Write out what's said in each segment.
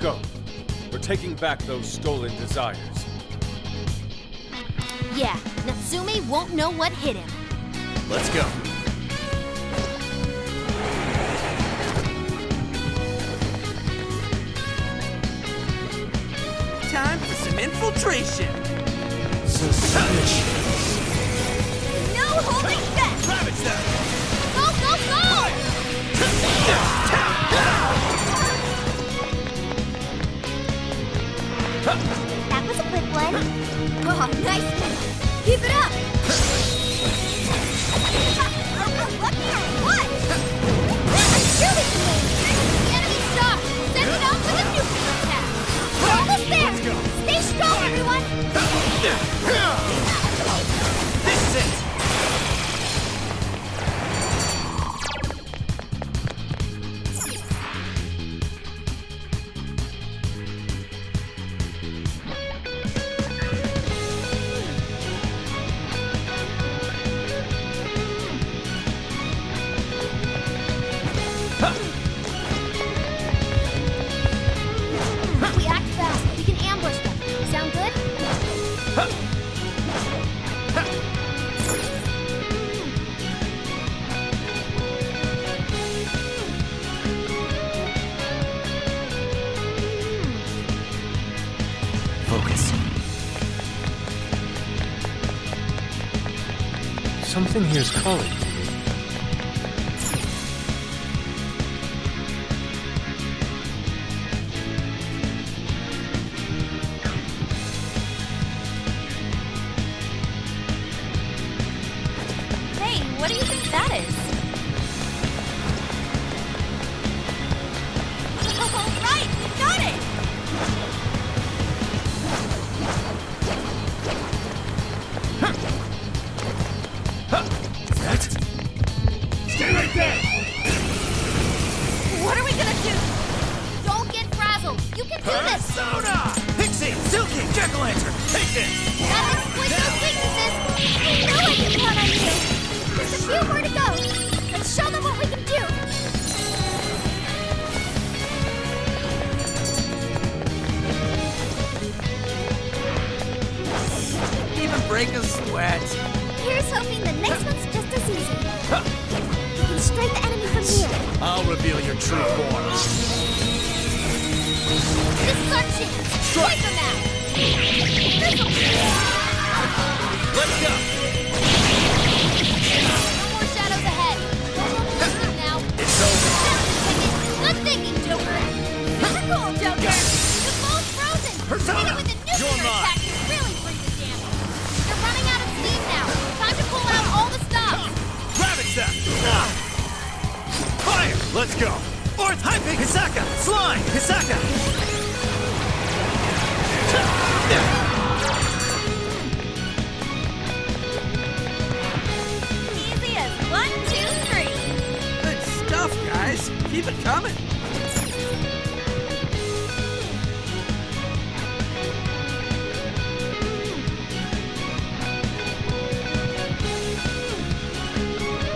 go. We're taking back those stolen desires. Yeah, Natsume won't know what hit him. Let's go. Time for some infiltration. No holding back! Ravage them! Go, go, go! That was a quick one. Oh, nice move. Keep it up! Are we lucky or what? I'm sure we can win. The enemy stopped. Send it off with a nuclear attack. We're almost there. Stay strong, everyone. This is it! If we act fast, we can ambush them. Sound good? Focus. Something here's calling to me. Hey, what do you think that is? All right, we got it! That? Stay right there! What are we gonna do? Don't get frazzled. You can do this. Persona! Pixie! Silky! Jack-o'-lantern! Take this! Gotta exploit those weaknesses. I know I can count on you. Just a few more to go. Let's show them what we can do. Even break a sweat. Here's hoping the next one's just as easy. We can strike the enemy from here. I'll reveal your true form. This is our chance. Strike them out. Let's go! No more shadows ahead. Don't lose them now. It's over. Good thinking, Joker. Super cool, Joker. The ball's frozen. Persona, Hit it with a nuclear you're mine. attack to really bring the damage. They're running out of steam now. Time to pull out all the stops. Ravage them! Fire! Let's go! Fourth Hype Hisaka! Slime! Hisaka! Easy as 1, 2, 3. Good stuff, guys. Keep it coming.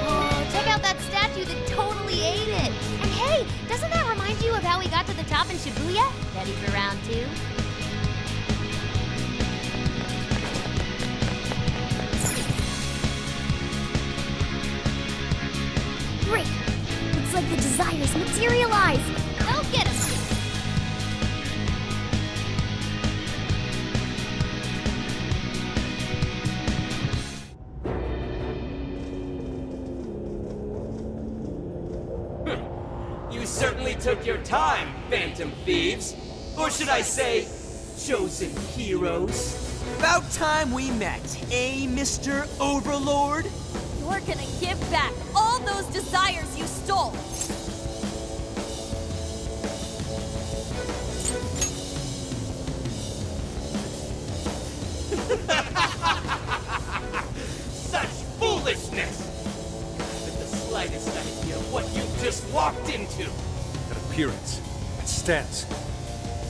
Oh, check out that statue that totally ate it. And hey, doesn't that remind you of how we got to the top in Shibuya? Ready for round 2? Great. Looks like the desires materialize. Go get us. You certainly took your time, Phantom Thieves. Or should I say, chosen heroes. About time we met, eh, Mr. Overlord? You're gonna give back all those desires you stole. Such foolishness! With the slightest idea of what you just walked into. That appearance, that stance.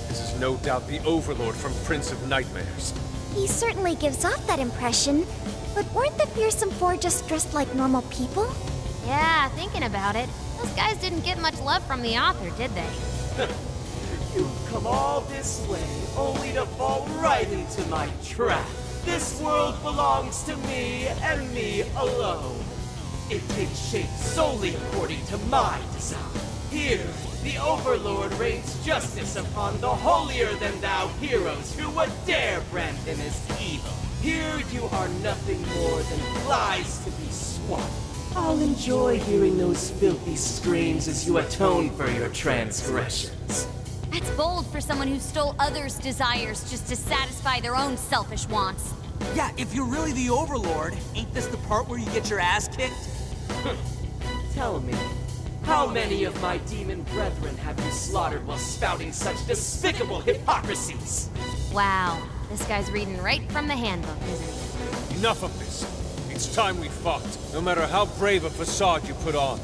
This is no doubt the Overlord from Prince of Nightmares. He certainly gives off that impression, but weren't the Fearsome Four just dressed like normal people? Yeah, thinking about it, those guys didn't get much love from the author, did they? You've come all this way, only to fall right into my trap. This world belongs to me and me alone. It takes shape solely according to my design. Here, the Overlord rains justice upon the holier-than-thou heroes who would dare brand him as evil. Here you are nothing more than flies to be swatted. I'll enjoy hearing those filthy screams as you atone for your transgressions. That's bold for someone who stole others' desires just to satisfy their own selfish wants. Yeah, if you're really the Overlord, ain't this the part where you get your ass kicked? Tell me, how many of my demon brethren have you slaughtered while spouting such despicable hypocrisies? Wow, this guy's reading right from the handbook, isn't he? Enough of this. It's time we fought. No matter how brave a facade you put on,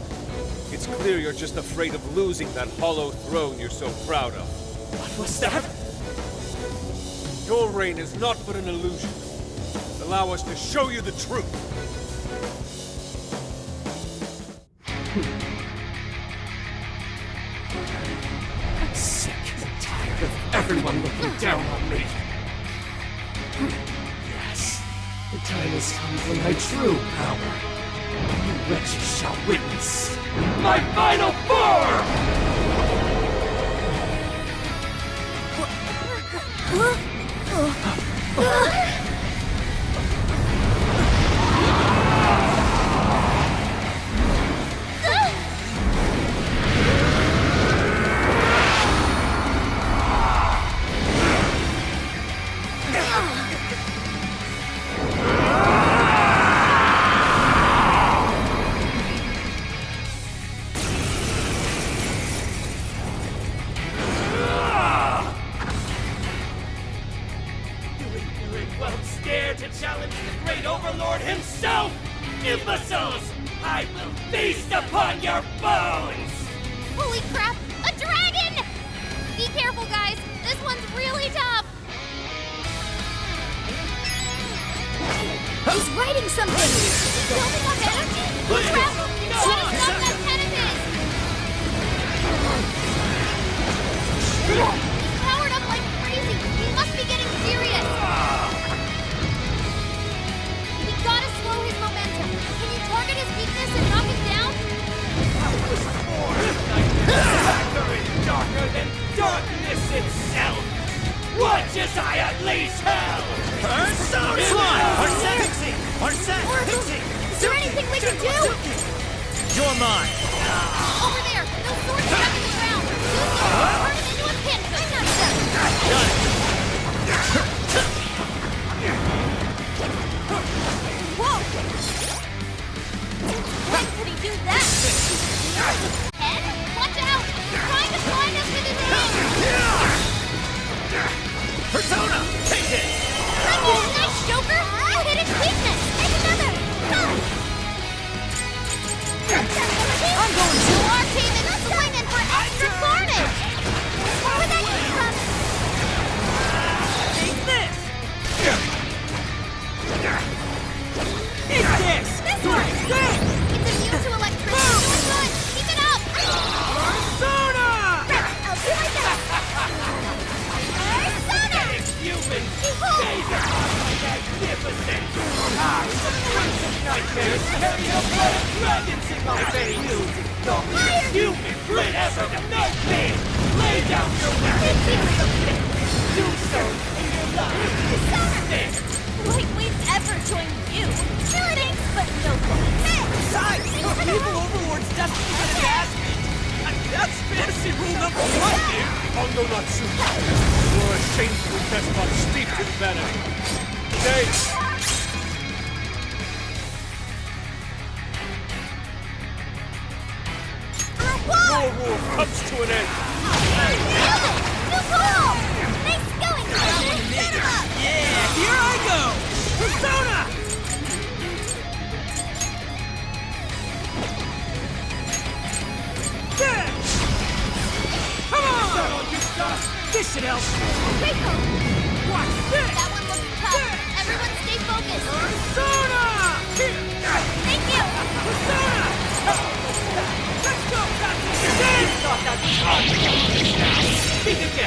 it's clear you're just afraid of losing that hollow throne you're so proud of. What was that? Your reign is not but an illusion. Allow us to show you the truth. I'm sick and tired of everyone looking down on me. Yes, the time has come for my true power. You wretches shall witness my final form! To challenge the great Overlord himself! Imbeciles! I will feast upon your bones! Holy crap! A dragon! Be careful, guys. This one's really tough. He's writing something. He's building up energy. Crap! You gotta stop that pen of his. He's powered up like crazy. He must be getting serious. Gotta slow his momentum. Can you target his weakness and knock him down? Darker than darkness itself! Watch as I unleash hell! Persona! Slime! Arsene! Pixie! Arsene! Pixie! Is there anything we can do? You're mine! Over there! Those swords stuck in the ground! Turn it into a pin! Done it! Whoa! When could he do that? Ed, watch out! He's trying to blind us with his aim! Persona! Take it! Nice, Joker! You hit its weakness! Take another! I'm going to our team and swinging for extra carnage! Where'd that come from? Take this! It's this! This one! Good! It's immune to electricity. Doing good! Keep it up! Persona! I'll do my best! Persona! Human! Gaze upon my magnificent! I, the Prince of Nightmares, carry a blood of dragons in my veins! Don't let a human grit ever deny me! Lay down your weapons! Do so in your life! Persona! Lightweight's ever join you! Thanks, but no thanks! Besides, the evil Overlord's destined to get his ass beat. That's fantasy rule number 1 here! Hongo Natsu, you're a shameful despot steeped in vanity. Stay! Your rule comes to an end! Nailed it! New goal! Nice going, Commander! Set him up! Yeah, here I go! Persona! Yeah! Come on! This should help! Draco! Watch this! That one looks tough. Everyone stay focused. Persona! Thank you! Persona! Let's go, Patrick! You thought that was all? Now, think again!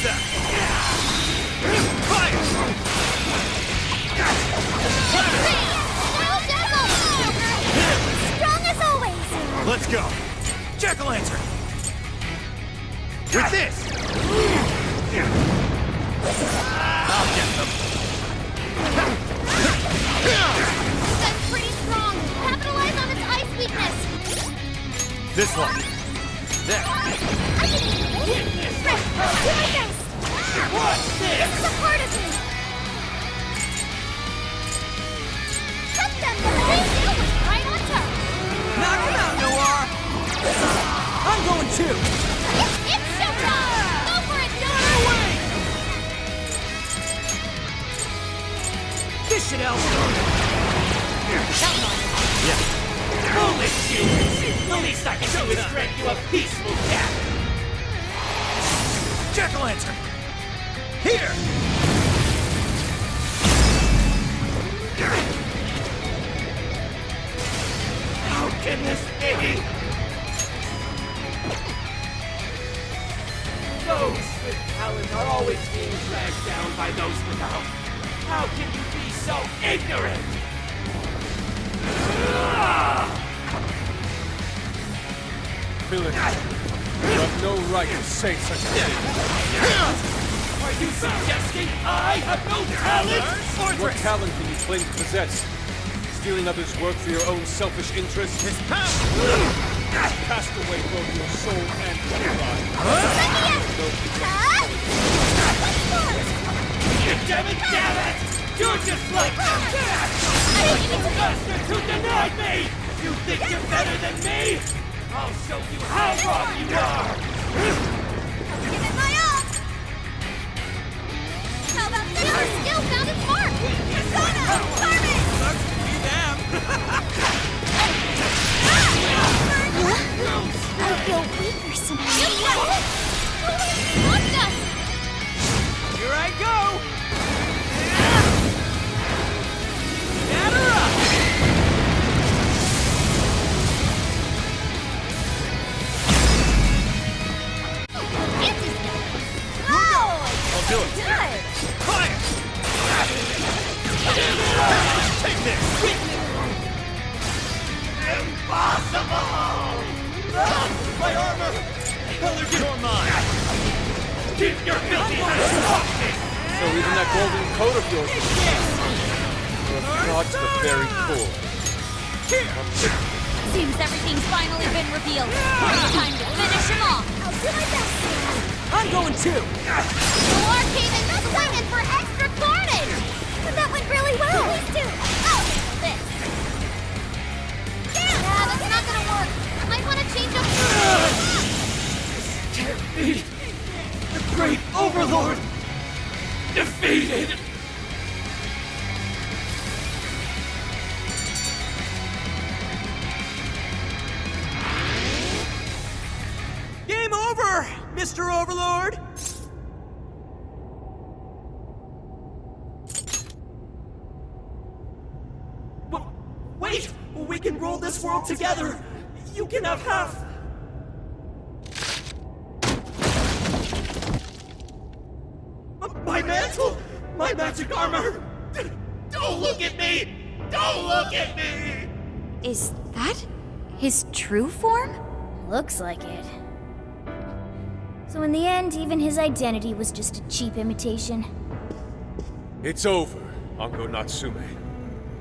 that? Fire! Strong as always! Let's go! Jack-o'-lantern! With this! I'll get them! That's pretty strong. Capitalize on its ice weakness. This one! There! I can do this. Right, do my best. What's this? This is a part of me. Cut them. The big deal was right on top. Knock him out, Noir! I'm going too! It's showtime. Go for it, Noir. This should help! Foolish humans! The least I can do is grant you a peaceful death! Jack-o'-lantern! Here! How can this be? Those with talent are always being dragged down by those without. How can you be so ignorant? Villain, you have no right to say such a thing. Are you suggesting I have no talent? What talent can you claim to possess? Stealing others' work for your own selfish interests? His power! Cast away both your soul and your body. Damn it! You're just like the bastard who denied me! You think you're better than me? I'll show you how wrong you are! Give it my all. How about this? Our skill found its mark. Persona, Carmen. Sucks to be them! I feel weaker somehow. Look us. Here I go! Batter up! I'll do it! Good. Fire! Take this! Impossible! My armor! You're mine! Keep your filthy hands off me! So even that golden coat of yours is you're a fraud to the very core. Seems everything's finally been revealed. Time to finish him off. I'll do my best. I'm going too! Noir came in swinging for extra carnage. That went really well. Please do. I'll handle this. Yeah, that's not gonna work. Might want to change up. Can't be! The great overlord! Defeated! Game over, Mr. Overlord! Wait! We can rule this world together! You can have half! My mantle! My magic armor! Don't look at me! Don't look at me! Is that his true form? Looks like it. So in the end, even his identity was just a cheap imitation. It's over, Anko Natsume.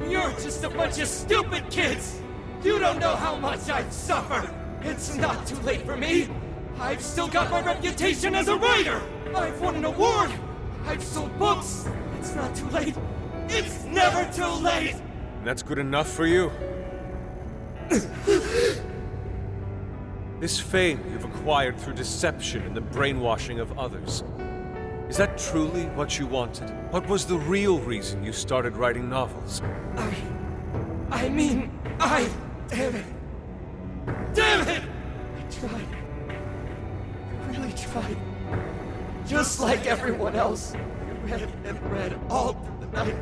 You're just a bunch of stupid kids! You don't know how much I've suffered! It's not too late for me! I've still got my reputation as a writer! I've won an award! I've sold books! It's not too late! It's never too late! And that's good enough for you? This fame you've acquired through deception and the brainwashing of others. Is that truly what you wanted? What was the real reason you started writing novels? Damn it! Damn it! I tried. I really tried. Just like everyone else. I read and read all through the night.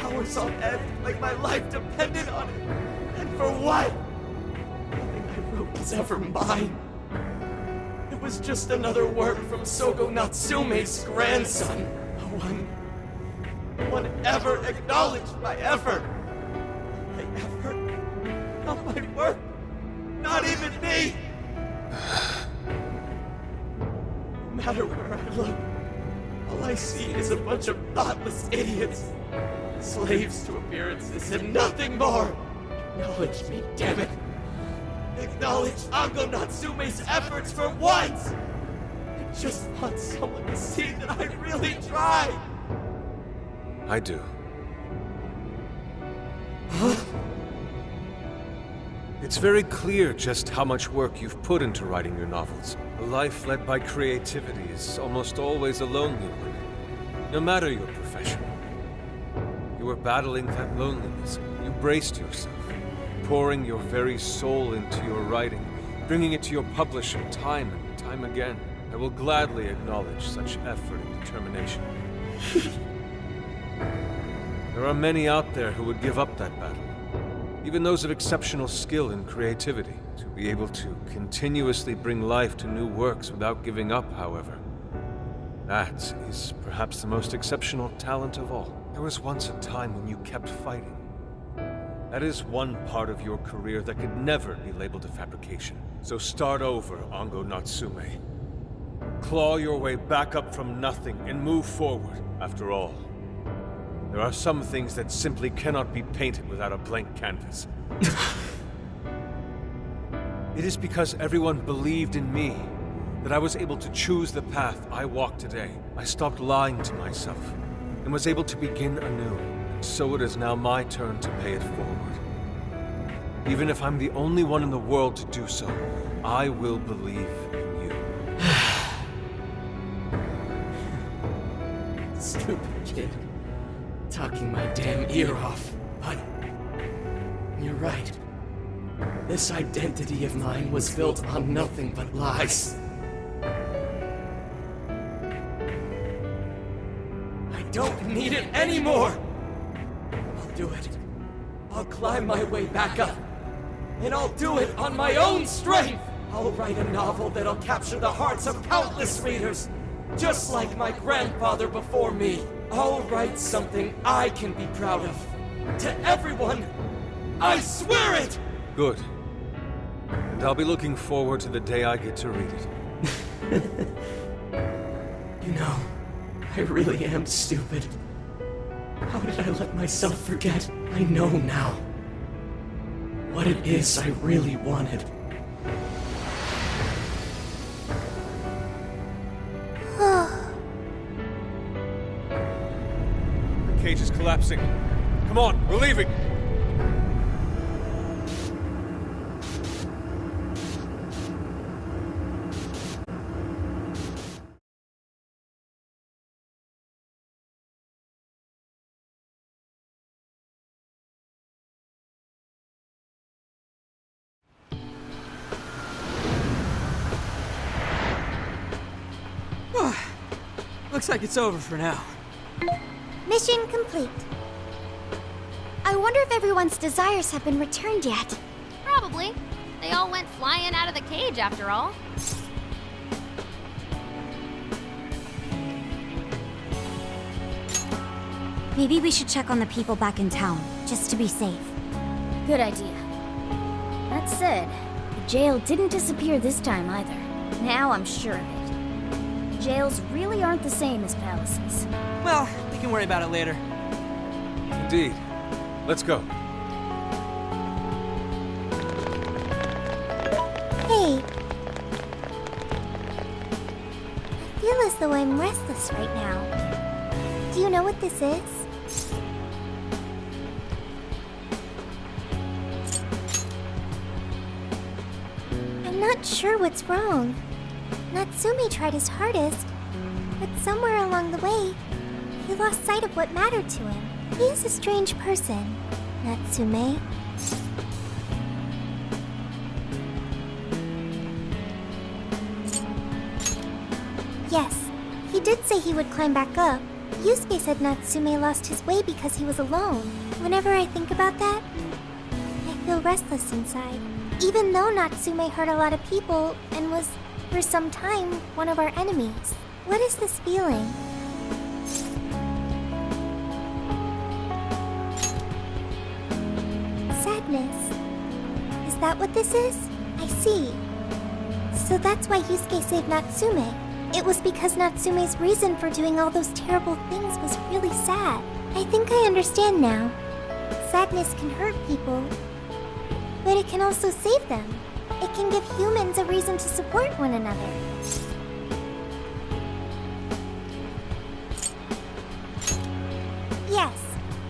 Hours on end, like my life depended on it. And for what? Nothing I wrote was ever mine. It was just another work from Sogo Natsume's grandson. No one ever acknowledged my effort. My effort? Not my work. Not even me. No matter where I look, all I see is a bunch of thoughtless idiots. Slaves to appearances and nothing more. Acknowledge me, damn it. Acknowledge Ango Natsume's efforts for once! I just want someone to see that I really tried! I do. Huh? It's very clear just how much work you've put into writing your novels. A life led by creativity is almost always a lonely one, no matter your profession. You were battling that loneliness. You braced yourself, pouring your very soul into your writing, bringing it to your publisher time and time again. I will gladly acknowledge such effort and determination. There are many out there who would give up that battle. Even those of exceptional skill and creativity. To be able to continuously bring life to new works without giving up, however, that is perhaps the most exceptional talent of all. There was once a time when you kept fighting. That is one part of your career that could never be labeled a fabrication. So start over, Ango Natsume. Claw your way back up from nothing and move forward. After all, there are some things that simply cannot be painted without a blank canvas. It is because everyone believed in me that I was able to choose the path I walk today. I stopped lying to myself and was able to begin anew. So it is now my turn to pay it forward. Even if I'm the only one in the world to do so, I will believe in you. Stupid kid. Talking my damn ear off. But you're right. This identity of mine was built on nothing but lies. I don't need it anymore! I'll do it. I'll climb my way back up. And I'll do it on my own strength! I'll write a novel that'll capture the hearts of countless readers, just like my grandfather before me. I'll write something I can be proud of. To everyone, I swear it! Good. And I'll be looking forward to the day I get to read it. You know, I really am stupid. How did I let myself forget? I know now what it is I really wanted. The cage is collapsing. Come on, we're leaving! Looks like it's over for now. Mission complete. I wonder if everyone's desires have been returned yet. Probably. They all went flying out of the cage after all. Maybe we should check on the people back in town, just to be safe. Good idea. That said, the jail didn't disappear this time either. Now I'm sure of it. Jails really aren't the same as palaces. Well, we can worry about it later. Indeed. Let's go. Hey. I feel as though I'm restless right now. Do you know what this is? I'm not sure what's wrong. Natsume tried his hardest, but somewhere along the way, he lost sight of what mattered to him. He is a strange person, Natsume. Yes, he did say he would climb back up. Yusuke said Natsume lost his way because he was alone. Whenever I think about that, I feel restless inside. Even though Natsume hurt a lot of people and was for some time, one of our enemies. What is this feeling? Sadness. Is that what this is? I see. So that's why Yusuke saved Natsume. It was because Natsume's reason for doing all those terrible things was really sad. I think I understand now. Sadness can hurt people, but it can also save them. It can give humans a reason to support one another. Yes,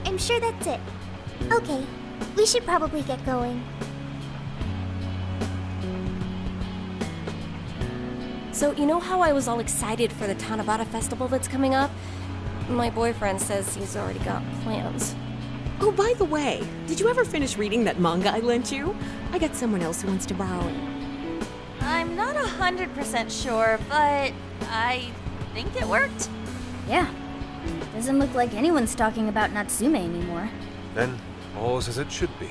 I'm sure that's it. Okay, we should probably get going. So, you know how I was all excited for the Tanabata festival that's coming up? My boyfriend says he's already got plans. Oh, by the way, did you ever finish reading that manga I lent you? I got someone else who wants to borrow it. I'm not 100% sure, but I think it worked. Yeah. Doesn't look like anyone's talking about Natsume anymore. Then, all's as it should be.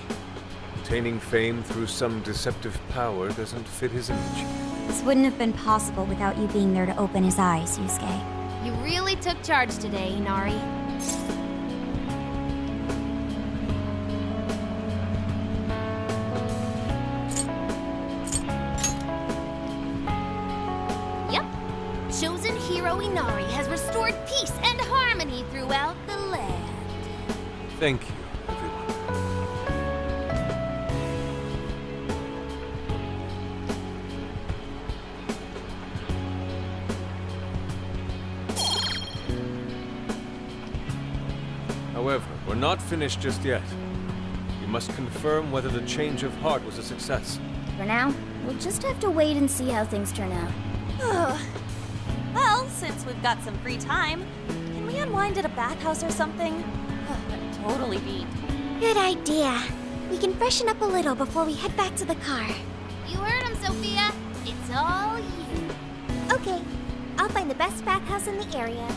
Attaining fame through some deceptive power doesn't fit his image. This wouldn't have been possible without you being there to open his eyes, Yusuke. You really took charge today, Inari. Yep. Chosen hero Inari has restored peace and harmony throughout the land. Thank you, everyone. However, we're not finished just yet. You must confirm whether the change of heart was a success. For now, we'll just have to wait and see how things turn out. Well, since we've got some free time, can we unwind at a bathhouse or something? Totally beat. Good idea. We can freshen up a little before we head back to the car. You heard him, Sophia. It's all you. Okay. I'll find the best bathhouse in the area.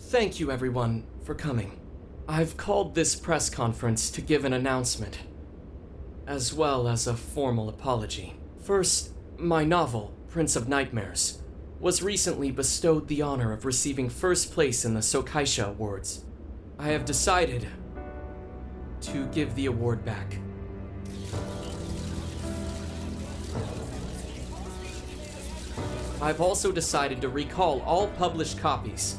Thank you, everyone, for coming. I've called this press conference to give an announcement, as well as a formal apology. First, my novel, Prince of Nightmares, was recently bestowed the honor of receiving first place in the Sokaisha Awards. I have decided to give the award back. I've also decided to recall all published copies,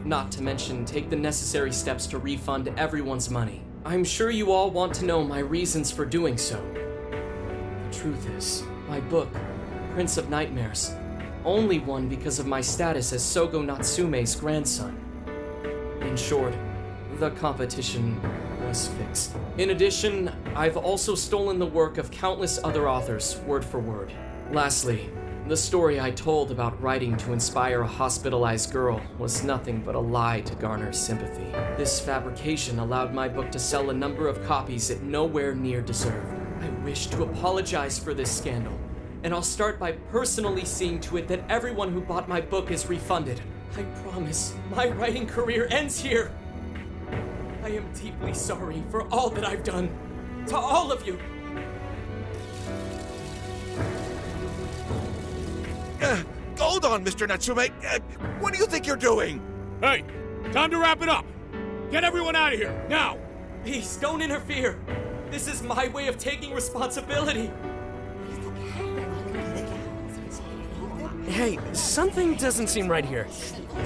not to mention take the necessary steps to refund everyone's money. I'm sure you all want to know my reasons for doing so. The truth is, my book, Prince of Nightmares, only won because of my status as Sogo Natsume's grandson. In short, the competition was fixed. In addition, I've also stolen the work of countless other authors, word for word. Lastly, the story I told about writing to inspire a hospitalized girl was nothing but a lie to garner sympathy. This fabrication allowed my book to sell a number of copies it nowhere near deserved. I wish to apologize for this scandal, and I'll start by personally seeing to it that everyone who bought my book is refunded. I promise, my writing career ends here. I am deeply sorry for all that I've done. To all of you. Hold on, Mr. Natsume. What do you think you're doing? Hey, time to wrap it up. Get everyone out of here, now! Please, don't interfere. This is my way of taking responsibility. Hey, something doesn't seem right here.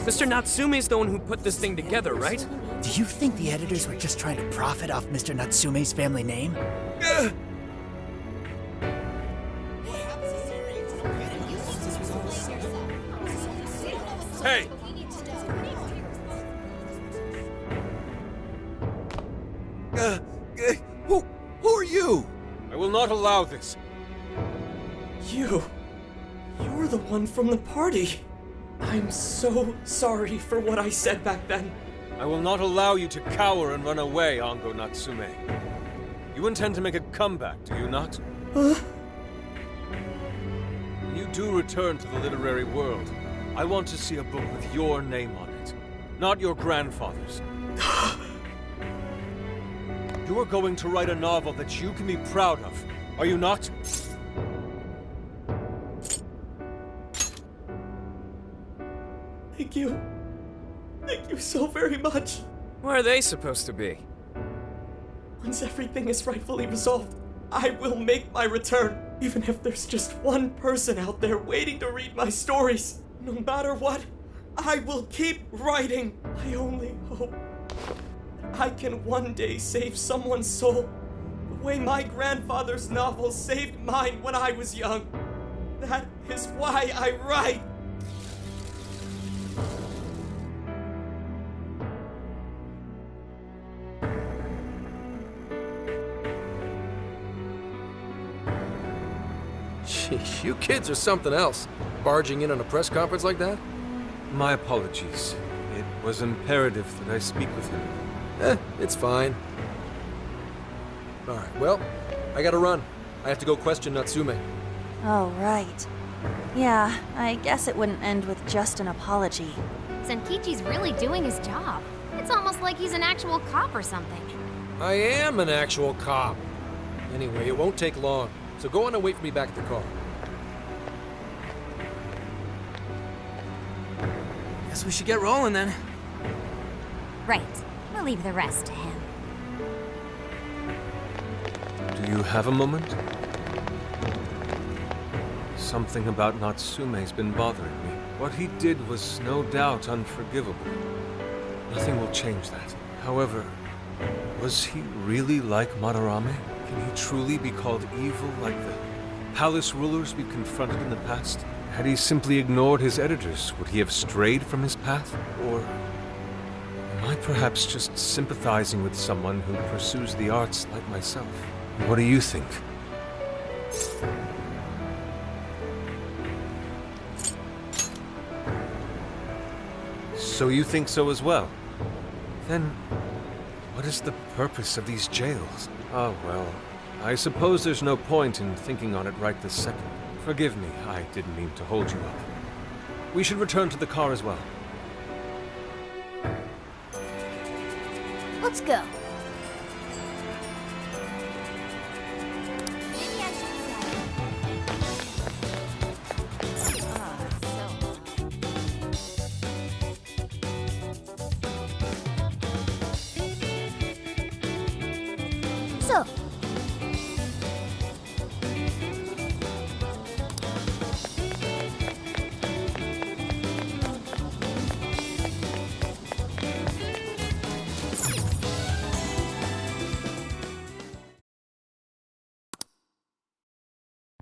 Mr. Natsume's the one who put this thing together, right? Do you think the editors were just trying to profit off Mr. Natsume's family name? Hey! Who are you? I will not allow this. You're the one from the party. I'm so sorry for what I said back then. I will not allow you to cower and run away, Ango Natsume. You intend to make a comeback, do you not? do return to the literary world, I want to see a book with your name on it, not your grandfather's. You are going to write a novel that you can be proud of, are you not? Thank you. Thank you so very much. Where are they supposed to be? Once everything is rightfully resolved, I will make my return, even if there's just one person out there waiting to read my stories. No matter what, I will keep writing. I only hope that I can one day save someone's soul the way my grandfather's novel saved mine when I was young. That is why I write. Sheesh, you kids are something else. Barging in on a press conference like that? My apologies. It was imperative that I speak with him. It's fine. Alright, well, I gotta run. I have to go question Natsume. Oh, right. Yeah, I guess it wouldn't end with just an apology. Zenkichi's really doing his job. It's almost like he's an actual cop or something. I am an actual cop. Anyway, it won't take long, so go on and wait for me back at the car. Guess we should get rolling then. Right. We'll leave the rest to him. Do you have a moment? Something about Natsume's been bothering me. What he did was no doubt unforgivable. Nothing will change that. However, was he really like Madarame? Can he truly be called evil like the palace rulers we confronted in the past? Had he simply ignored his editors, would he have strayed from his path? Or am I perhaps just sympathizing with someone who pursues the arts like myself? What do you think? So you think so as well? Then, what is the purpose of these jails? Oh, well, I suppose there's no point in thinking on it right this second. Forgive me, I didn't mean to hold you up. We should return to the car as well. Let's go. So,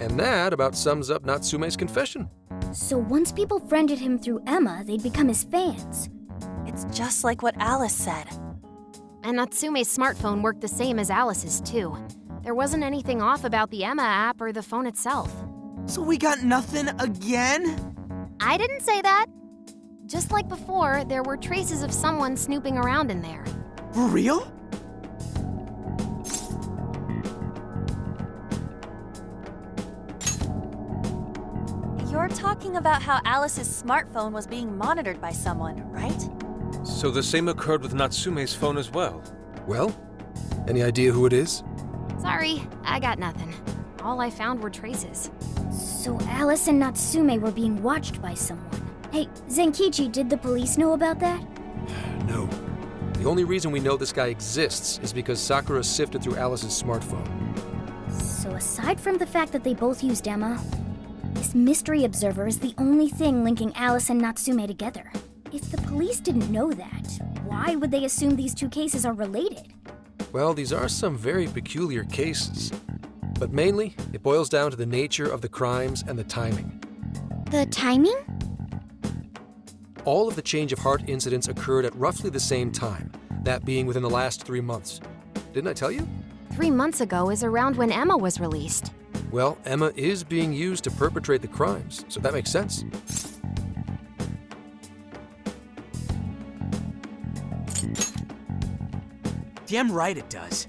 And that about sums up Natsume's confession. So once people friended him through Emma, they'd become his fans. It's just like what Alice said. And Natsume's smartphone worked the same as Alice's, too. There wasn't anything off about the Emma app or the phone itself. So we got nothing again? I didn't say that. Just like before, there were traces of someone snooping around in there. For real? You're talking about how Alice's smartphone was being monitored by someone, right? So the same occurred with Natsume's phone as well. Well, any idea who it is? Sorry, I got nothing. All I found were traces. So Alice and Natsume were being watched by someone. Hey, Zenkichi, did the police know about that? No. The only reason we know this guy exists is because Sakura sifted through Alice's smartphone. So aside from the fact that they both used Emma, this mystery observer is the only thing linking Alice and Natsume together. If the police didn't know that, why would they assume these two cases are related? Well, these are some very peculiar cases. But mainly, it boils down to the nature of the crimes and the timing. The timing? All of the change of heart incidents occurred at roughly the same time, that being within the last 3 months. Didn't I tell you? 3 months ago is around when Emma was released. Well, Emma is being used to perpetrate the crimes, so that makes sense. Damn right it does.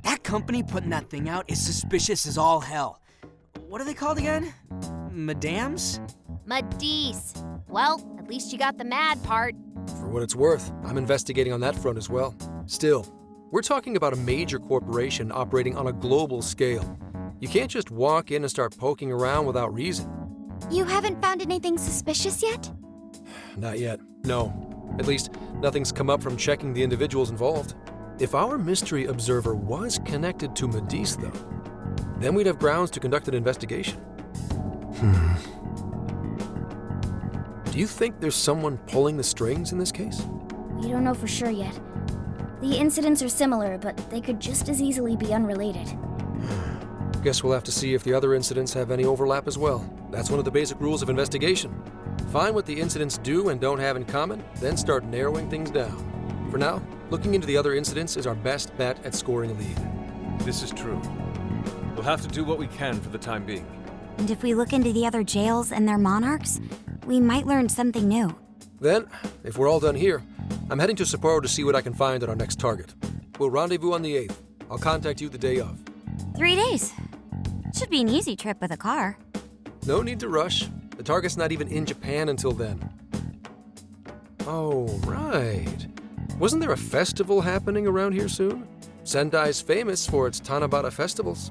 That company putting that thing out is suspicious as all hell. What are they called again? Madams? Madis. Well, at least you got the mad part. For what it's worth, I'm investigating on that front as well. Still, we're talking about a major corporation operating on a global scale. You can't just walk in and start poking around without reason. You haven't found anything suspicious yet? Not yet, no. At least, nothing's come up from checking the individuals involved. If our mystery observer was connected to Madis, though, then we'd have grounds to conduct an investigation. Do you think there's someone pulling the strings in this case? We don't know for sure yet. The incidents are similar, but they could just as easily be unrelated. Guess we'll have to see if the other incidents have any overlap as well. That's one of the basic rules of investigation. Find what the incidents do and don't have in common, then start narrowing things down. For now, looking into the other incidents is our best bet at scoring a lead. This is true. We'll have to do what we can for the time being. And if we look into the other jails and their monarchs, we might learn something new. Then, if we're all done here, I'm heading to Sapporo to see what I can find at our next target. We'll rendezvous on the 8th. I'll contact you the day of. 3 days. Should be an easy trip with a car. No need to rush. The target's not even in Japan until then. Oh, right. Wasn't there a festival happening around here soon? Sendai's famous for its Tanabata festivals.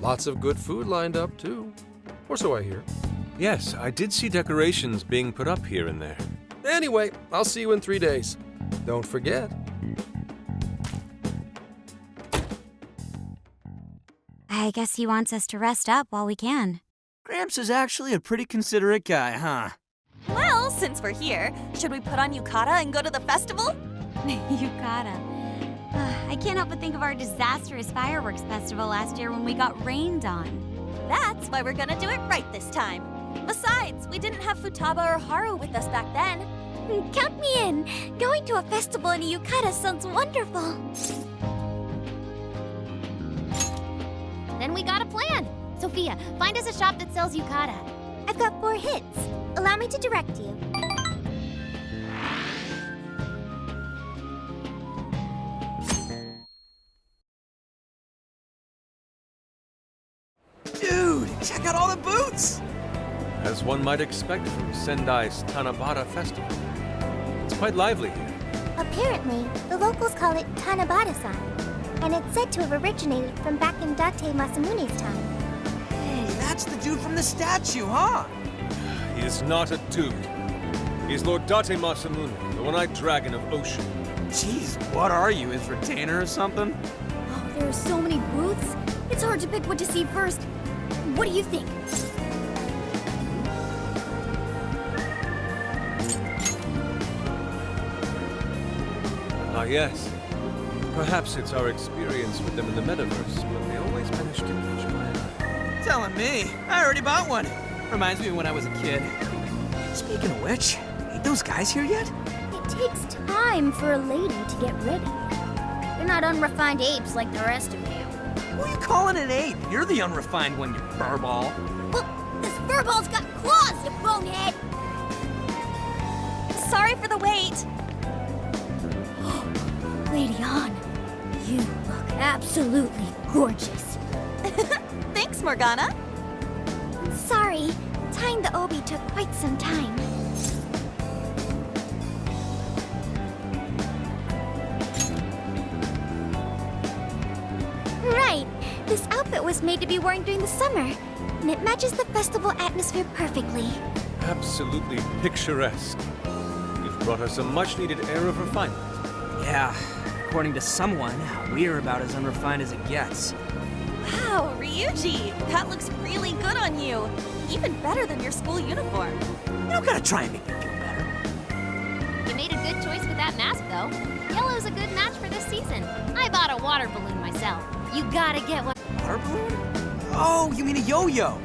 Lots of good food lined up, too. Or so I hear. Yes, I did see decorations being put up here and there. Anyway, I'll see you in 3 days. Don't forget. I guess he wants us to rest up while we can. Gramps is actually a pretty considerate guy, huh? Well, since we're here, should we put on yukata and go to the festival? Yukata. I can't help but think of our disastrous fireworks festival last year when we got rained on. That's why we're gonna do it right this time. Besides, we didn't have Futaba or Haru with us back then. Count me in! Going to a festival in a yukata sounds wonderful! Then we got a plan. Sophia, find us a shop that sells yukata. I've got 4 hits. Allow me to direct you. Dude, check out all the booths! As one might expect from Sendai's Tanabata Festival. It's quite lively here. Apparently, the locals call it Tanabata-san, and it's said to have originated from back in Date Masamune's time. Hey, that's the dude from the statue, huh? He is not a dude. He's Lord Date Masamune, the one-eyed dragon of Ocean. Jeez, what are you, his retainer or something? Oh, there are so many booths. It's hard to pick what to see first. What do you think? Ah, yes. Perhaps it's our experience with them in the metaverse, but they always manage to catch my eye. Telling me. I already bought one. Reminds me of when I was a kid. Speaking of which, ain't those guys here yet? It takes time for a lady to get ready. They're not unrefined apes like the rest of you. Who are you calling an ape? You're the unrefined one, you furball. Well, this furball's got claws, you bonehead! Sorry for the wait. Lady Han, you look absolutely gorgeous. Thanks, Morgana. Sorry, tying the obi took quite some time. Right, this outfit was made to be worn during the summer, and it matches the festival atmosphere perfectly. Absolutely picturesque. You've brought us a much-needed air of refinement. Yeah, according to someone, we're about as unrefined as it gets. Wow, Ryuji, that looks really good on you. Even better than your school uniform. You don't gotta try and make me feel better. You made a good choice with that mask, though. Yellow's a good match for this season. I bought a water balloon myself. You gotta get one. Water balloon? Oh, you mean a yo-yo?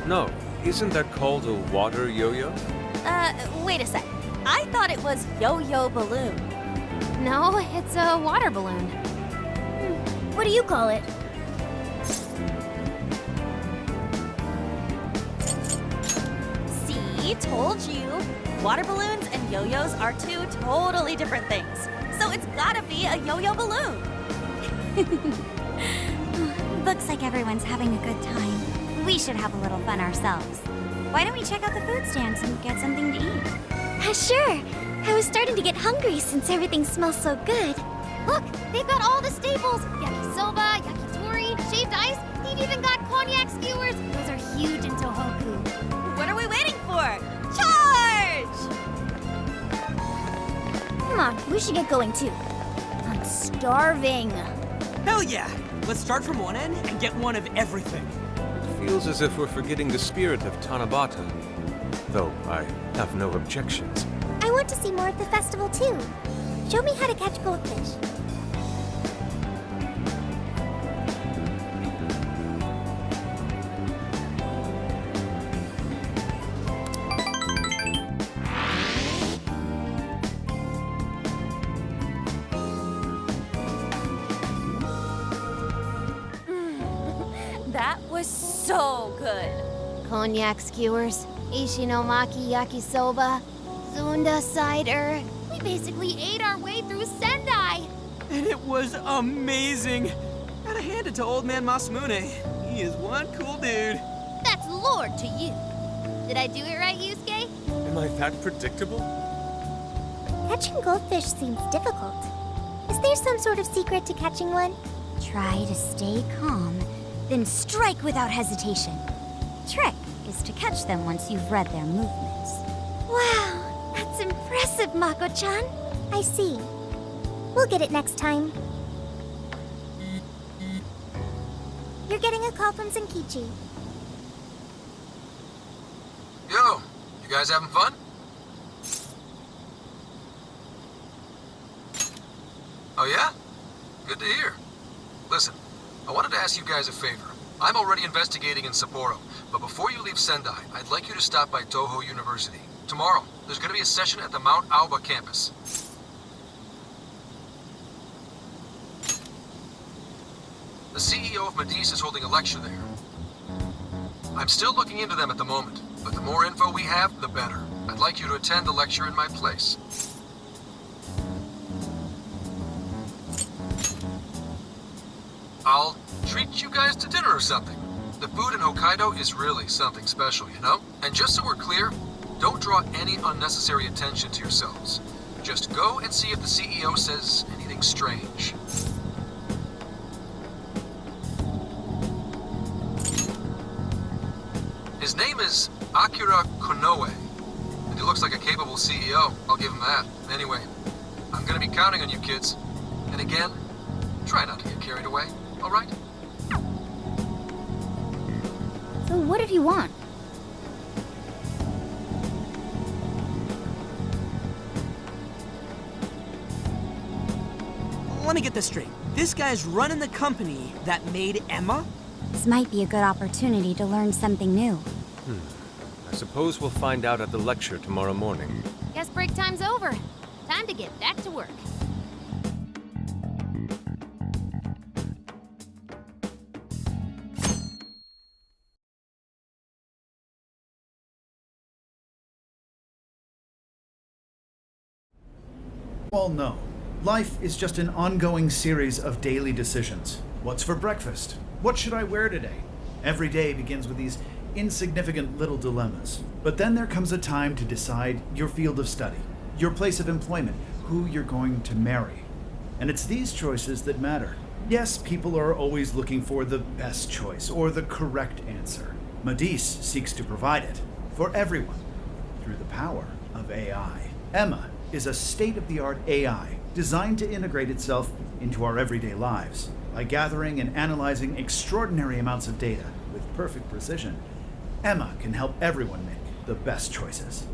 No, isn't that called a water yo-yo? Wait a sec. I thought it was yo-yo balloon. No, it's a water balloon. What do you call it? See, told you. Water balloons and yo-yos are 2 totally different things. So it's gotta be a yo-yo balloon. Looks like everyone's having a good time. We should have a little fun ourselves. Why don't we check out the food stands and get something to eat? Sure. I was starting to get hungry since everything smells so good. Look, they've got all the staples. Yakisoba, yakitori, shaved ice. They've even got cognac skewers. Those are huge in Tohoku. What are we waiting for? Charge! Come on, we should get going too. I'm starving. Hell yeah! Let's start from one end and get one of everything. Feels as if we're forgetting the spirit of Tanabata. Though I have no objections. I want to see more of the festival too. Show me how to catch goldfish. That was so good. Cognac skewers, Ishinomaki yakisoba, Zunda cider. We basically ate our way through Sendai. And it was amazing. Gotta hand it to old man Masamune. He is one cool dude. That's Lord to you. Did I do it right, Yusuke? Am I that predictable? Catching goldfish seems difficult. Is there some sort of secret to catching one? Try to stay calm, then strike without hesitation. Trick is to catch them once you've read their movements. Wow, that's impressive, Mako-chan. I see. We'll get it next time. You're getting a call from Zenkichi. Yo, you guys having fun? Oh yeah? Good to hear. Listen, I wanted to ask you guys a favor. I'm already investigating in Sapporo, but before you leave Sendai, I'd like you to stop by Toho University. Tomorrow, there's going to be a session at the Mount Aoba campus. The CEO of Medice is holding a lecture there. I'm still looking into them at the moment, but the more info we have, the better. I'd like you to attend the lecture in my place. I'll treat you guys to dinner or something. The food in Hokkaido is really something special, you know? And just so we're clear, don't draw any unnecessary attention to yourselves. Just go and see if the CEO says anything strange. His name is Akira Konoe, and he looks like a capable CEO, I'll give him that. Anyway, I'm gonna be counting on you kids. And again, try not to get carried away, all right? So what did he want? Let me get this straight. This guy's running the company that made Emma? This might be a good opportunity to learn something new. I suppose we'll find out at the lecture tomorrow morning. Guess break time's over. Time to get back to work. Well, no. Life is just an ongoing series of daily decisions. What's for breakfast? What should I wear today? Every day begins with these insignificant little dilemmas. But then there comes a time to decide your field of study, your place of employment, who you're going to marry. And it's these choices that matter. Yes, people are always looking for the best choice or the correct answer. Medice seeks to provide it for everyone through the power of AI. Emma is a state-of-the-art AI designed to integrate itself into our everyday lives. By gathering and analyzing extraordinary amounts of data with perfect precision, Emma can help everyone make the best choices.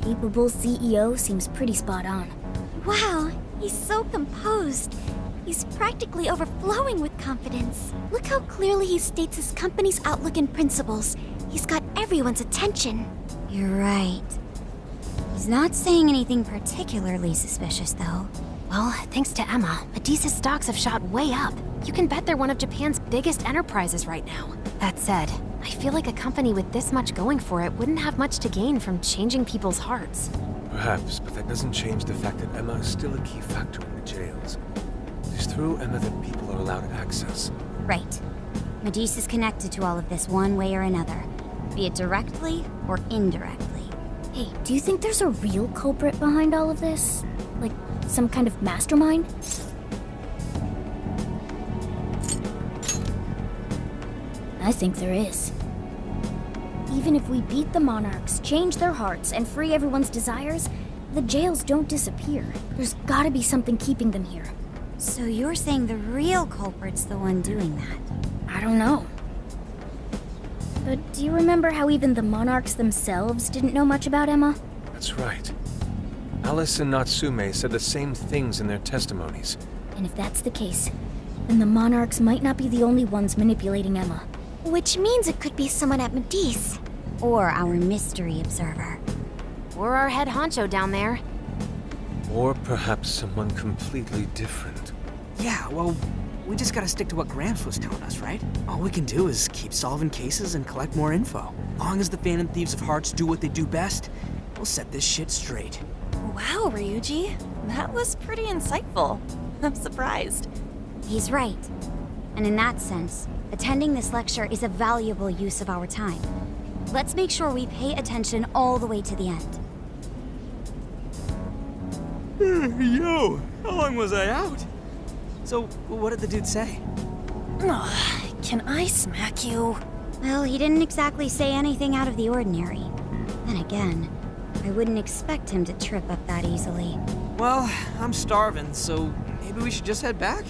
Capable CEO seems pretty spot on. Wow, he's so composed. He's practically overflowing with confidence. Look how clearly he states his company's outlook and principles. He's got everyone's attention. You're right. He's not saying anything particularly suspicious, though. Well, thanks to Emma, Medice's stocks have shot way up. You can bet they're one of Japan's biggest enterprises right now. That said, I feel like a company with this much going for it wouldn't have much to gain from changing people's hearts. Perhaps, but that doesn't change the fact that Emma is still a key factor in the jails. It is through Emma that people are allowed access. Right. Medice is connected to all of this one way or another. be it directly or indirectly. Hey, do you think there's a real culprit behind all of this? Like, some kind of mastermind? I think there is. Even if we beat the Monarchs, change their hearts, and free everyone's desires, the jails don't disappear. There's gotta be something keeping them here. So you're saying the real culprit's the one doing that? I don't know. But do you remember how even the Monarchs themselves didn't know much about Emma? That's right. Alice and Natsume said the same things in their testimonies. And if that's the case, then the Monarchs might not be the only ones manipulating Emma. Which means it could be someone at Medice. Or our mystery observer. Or our head honcho down there. Or perhaps someone completely different. Yeah, well, we just gotta stick to what Gramps was telling us, right? All we can do is keep solving cases and collect more info. Long as the Phantom Thieves of Hearts do what they do best, we'll set this shit straight. Wow, Ryuji. That was pretty insightful. I'm surprised. He's right. And in that sense, attending this lecture is a valuable use of our time. Let's make sure we pay attention all the way to the end. Yo, how long was I out? So, what did the dude say? Can I smack you? Well, he didn't exactly say anything out of the ordinary. Then again, I wouldn't expect him to trip up that easily. Well, I'm starving, so maybe we should just head back?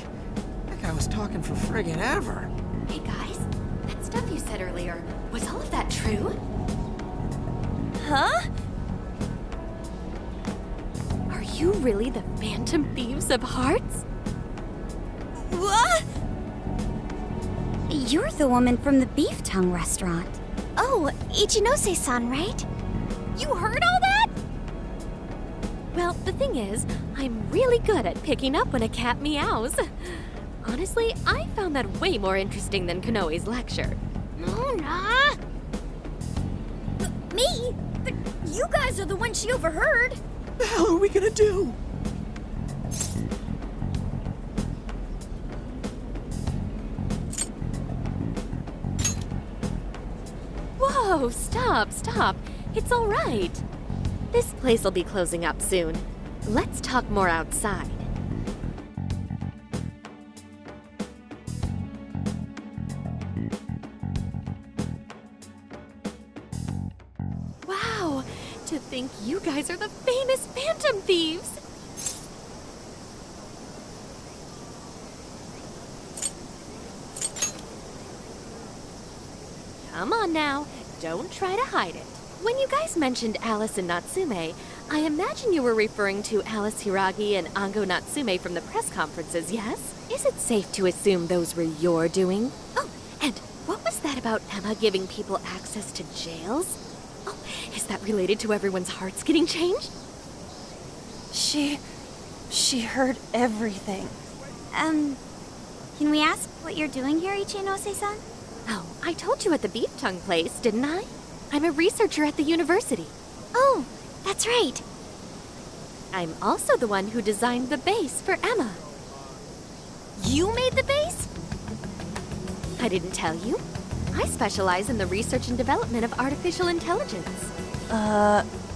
That guy was talking for friggin' ever. Hey guys, that stuff you said earlier, was all of that true? Huh? Are you really the Phantom Thieves of Hearts? What? You're the woman from the Beef Tongue restaurant. Oh, Ichinose-san, right? You heard all that? Well, the thing is, I'm really good at picking up when a cat meows. Honestly, I found that way more interesting than Konoe's lecture. Mona! Me? You guys are the ones she overheard. The hell are we gonna do? Whoa, stop. It's all right. This place will be closing up soon. Let's talk more outside. Wow, to think you guys are the famous Phantom Thieves! Come on now, don't try to hide it. When you guys mentioned Alice and Natsume, I imagine you were referring to Alice Hiragi and Ango Natsume from the press conferences, yes? Is it safe to assume those were your doing? Oh, and what was that about Emma giving people access to jails? Oh, is that related to everyone's hearts getting changed? She heard everything. Can we ask what you're doing here, Ichinose-san? Oh, I told you at the Beef Tongue place, didn't I? I'm a researcher at the university. Oh, that's right. I'm also the one who designed the base for Emma. You made the base? I didn't tell you. I specialize in the research and development of artificial intelligence.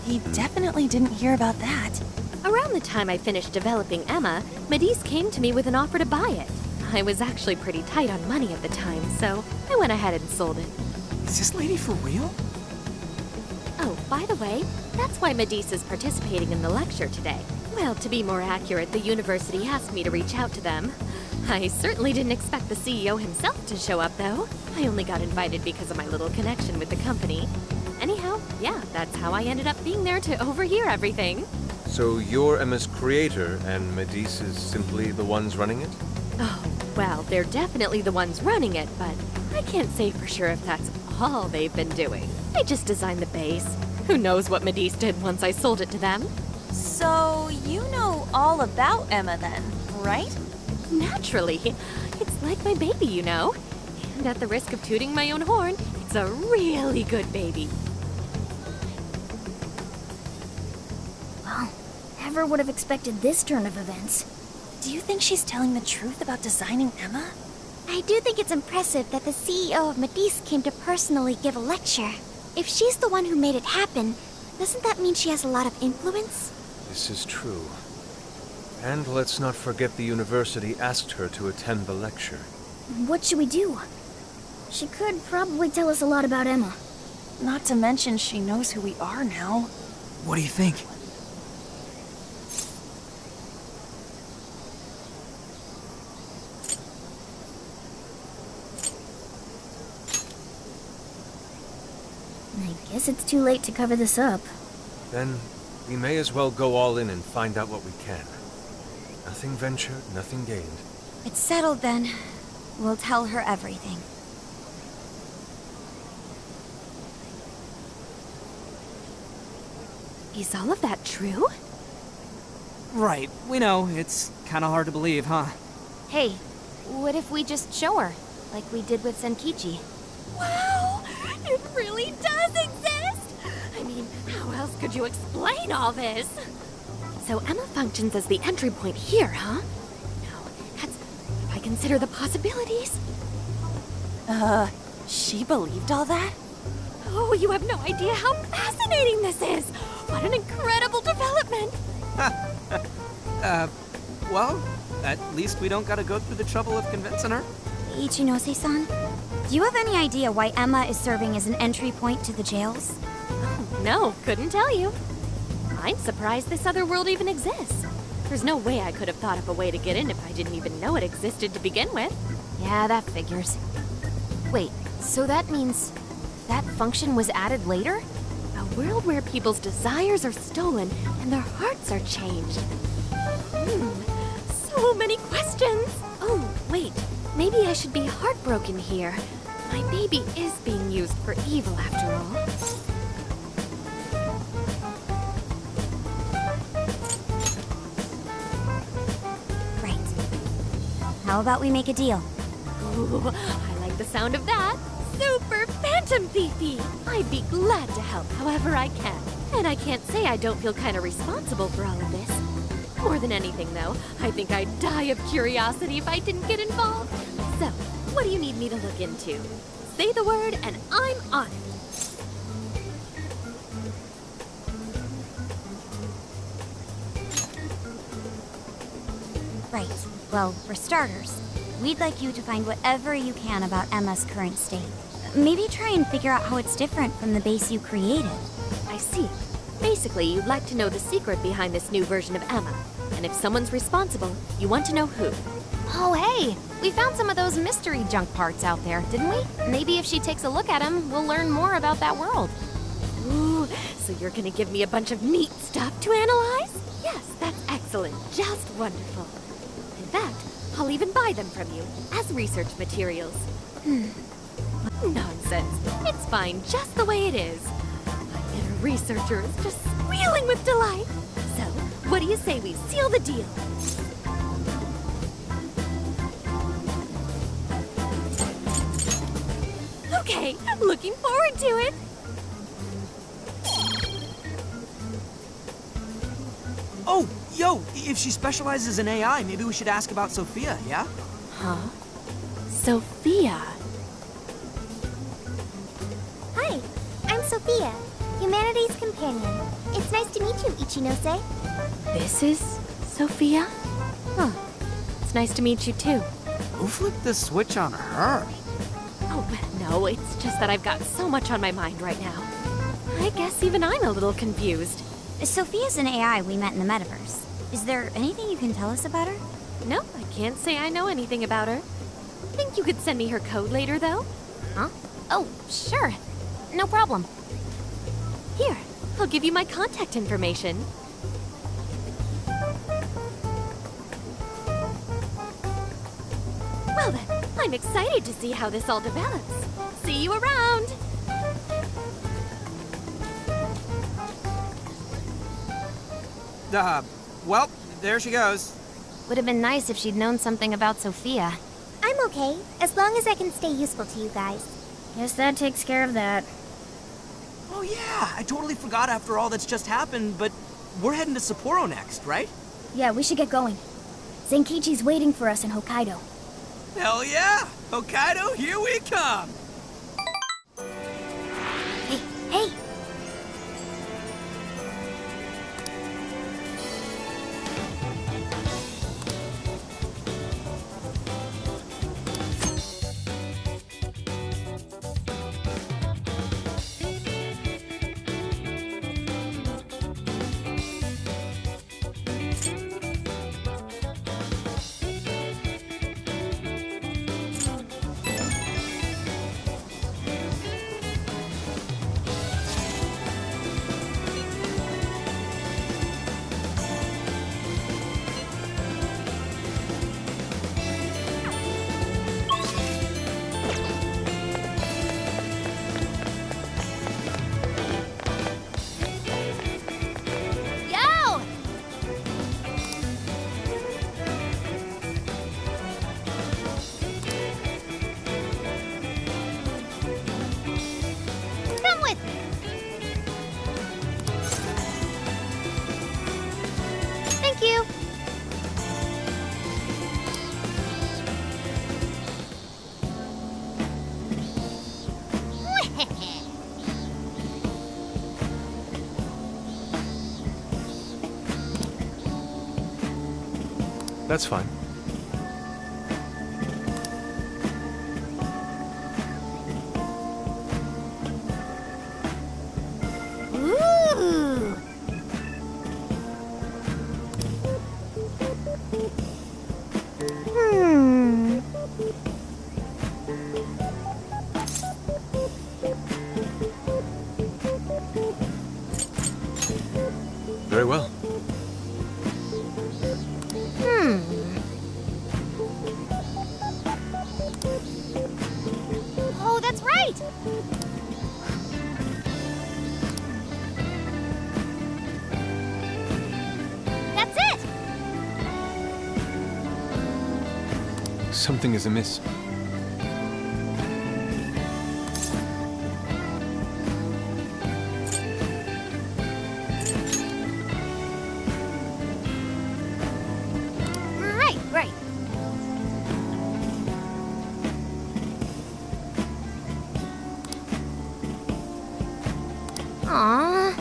He definitely didn't hear about that. Around the time I finished developing Emma, Medice came to me with an offer to buy it. I was actually pretty tight on money at the time, so I went ahead and sold it. Is this lady for real? Oh, by the way, that's why Medice is participating in the lecture today. Well, to be more accurate, the university asked me to reach out to them. I certainly didn't expect the CEO himself to show up, though. I only got invited because of my little connection with the company. Anyhow, yeah, that's how I ended up being there to overhear everything. So you're Emma's creator, and Medice is simply the ones running it? Oh, well, they're definitely the ones running it, but I can't say for sure if that's all they've been doing. I just designed the base. Who knows what Medice did once I sold it to them? So, you know all about Emma then, right? Naturally. It's like my baby, you know. And at the risk of tooting my own horn, it's a really good baby. Well, never would have expected this turn of events. Do you think she's telling the truth about designing Emma? I do think it's impressive that the CEO of Medice came to personally give a lecture. If she's the one who made it happen, doesn't that mean she has a lot of influence? This is true. And let's not forget the university asked her to attend the lecture. What should we do? She could probably tell us a lot about Emma. Not to mention she knows who we are now. What do you think? I guess it's too late to cover this up. Then we may as well go all in and find out what we can. Nothing ventured, nothing gained. It's settled then. We'll tell her everything. Is all of that true? Right, we know. It's kind of hard to believe, huh? Hey, what if we just show her, like we did with Senkichi? Wow! It really does exist! I mean, how else could you explain all this? So Emma functions as the entry point here, huh? No, that's... if I consider the possibilities. She believed all that? Oh, you have no idea how fascinating this is! What an incredible development! Well, at least we don't gotta go through the trouble of convincing her. Ichinose-san, do you have any idea why Emma is serving as an entry point to the jails? No, couldn't tell you. I'm surprised this other world even exists. There's no way I could have thought of a way to get in if I didn't even know it existed to begin with. Yeah, that figures. Wait, so that means that function was added later? A world where people's desires are stolen and their hearts are changed. So many questions! Oh, wait. Maybe I should be heartbroken here. My baby is being used for evil after all. How about we make a deal? Ooh, I like the sound of that. Super Phantom Thiefy! I'd be glad to help however I can. And I can't say I don't feel kind of responsible for all of this. More than anything, though, I think I'd die of curiosity if I didn't get involved. So, what do you need me to look into? Say the word and I'm on it. Right. Well, for starters, we'd like you to find whatever you can about Emma's current state. Maybe try and figure out how it's different from the base you created. I see. Basically, you'd like to know the secret behind this new version of Emma. And if someone's responsible, you want to know who. Oh, hey! We found some of those mystery junk parts out there, didn't we? Maybe if she takes a look at them, we'll learn more about that world. Ooh, so you're gonna give me a bunch of neat stuff to analyze? Yes, that's excellent. Just wonderful. In fact, I'll even buy them from you as research materials. Nonsense. It's fine just the way it is. My inner researcher is just squealing with delight. So, what do you say we seal the deal? Okay, looking forward to it. Oh, yo, if she specializes in AI, maybe we should ask about Sophia, yeah? Huh? Sophia? Hi, I'm Sophia, Humanity's companion. It's nice to meet you, Ichinose. This is Sophia? Huh. It's nice to meet you too. Who flipped the switch on her? Oh, no, it's just that I've got so much on my mind right now. I guess even I'm a little confused. Sophia's an AI we met in the metaverse. Is there anything you can tell us about her? No, I can't say I know anything about her. Think you could send me her code later, though? Huh? Oh, sure. No problem. Here, I'll give you my contact information. Well then, I'm excited to see how this all develops. See you around! Well, there she goes. Would have been nice if she'd known something about Sophia. I'm okay, as long as I can stay useful to you guys. Guess that takes care of that. Oh yeah, I totally forgot after all that's just happened, but we're heading to Sapporo next, right? Yeah, we should get going. Zenkichi's waiting for us in Hokkaido. Hell yeah! Hokkaido, here we come! Hey, That's fine. Ooh! Hmm. Very well. Oh, that's right! That's it! Something is amiss. Right, right. Aww.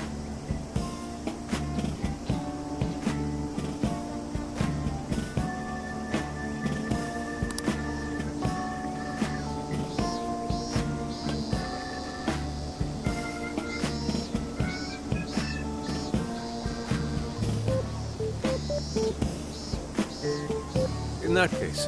In that case,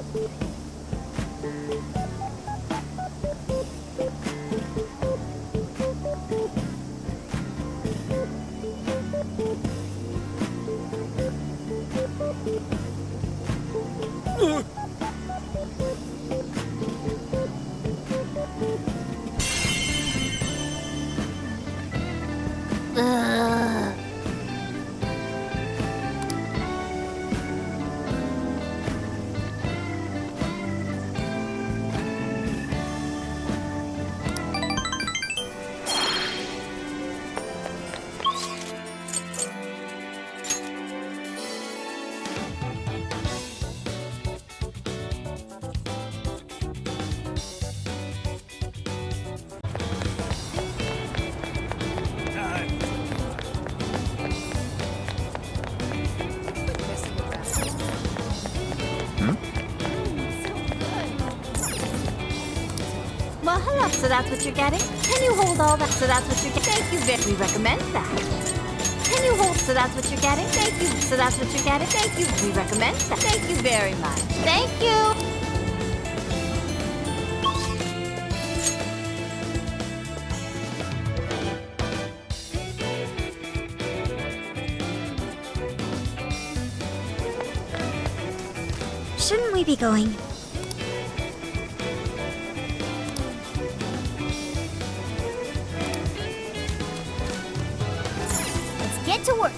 Ugh. Well, hello. So that's what you're getting? Can you hold all that? So that's what you're getting? Thank you very. We recommend that. Can you hold? So that's what you're getting? Thank you. So that's what you're getting? Thank you. We recommend that. Thank you very much. Thank you. Shouldn't we be going? Let's get to work.